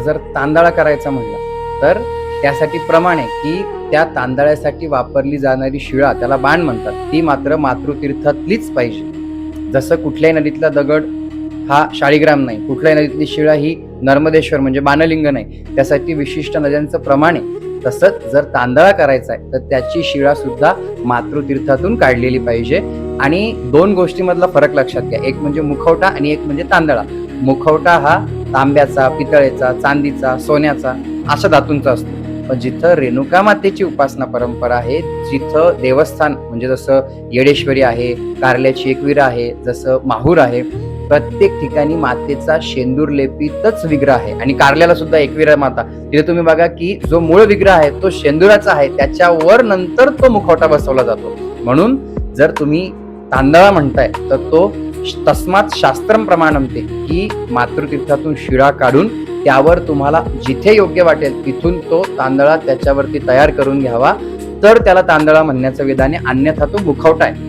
जर तांदळा करायचा म्हणलं तर त्यासाठी प्रमाण आहे की त्या तांदळासाठी वापरली जाणारी शिळा, त्याला बाण म्हणतात, ती मात्र मातृतीर्थातलीच पाहिजे. जसं कुठल्याही नदीतला दगड हा शाळीग्राम नाही, कुठल्याही नदीतली शिळा ही नर्मदेश्वर म्हणजे बाणलिंग नाही, त्यासाठी विशिष्ट नद्यांचं प्रमाण आहे. तसंच जर तांदळा करायचा आहे तर त्याची शिळा सुद्धा मातृतीर्थातून काढलेली पाहिजे. आणि दोन गोष्टीमधला फरक लक्षात घ्या, एक म्हणजे मुखवटा आणि एक म्हणजे तांदळा. मुखवटा हा तांब्याचा, पितळेचा, चांदीचा, सोन्याचा अशा धातूंचा असतो. पण जिथं रेणुका मातेची उपासना परंपरा आहे, जिथं देवस्थान म्हणजे जसं येडेश्वरी आहे, कारल्याची एकवीर आहे, जसं माहूर आहे, प्रत्येक ठिकाणी मातेचा शेंदूर लेपितच विग्रह आहे. आणि कारल्याला सुद्धा एकवीर आहे माता, तिथे तुम्ही बघा की जो मूळ विग्रह आहे तो शेंदुराचा आहे, त्याच्यावर नंतर तो मुखवटा बसवला जातो. म्हणून जर तुम्ही तांदळा म्हणताय तर तो तस्मात शास्त्रम प्रमाणमते की मातृतीर्थातून शिळा काढून त्यावर तुम्हाला जिथे योग्य वाटेल तिथून तो तांदळा त्याच्यावरती तयार करून घ्यावा, तर त्याला तांदळा म्हणण्याचं विधान आहे. अन्यथा तो मुखवटा आहे.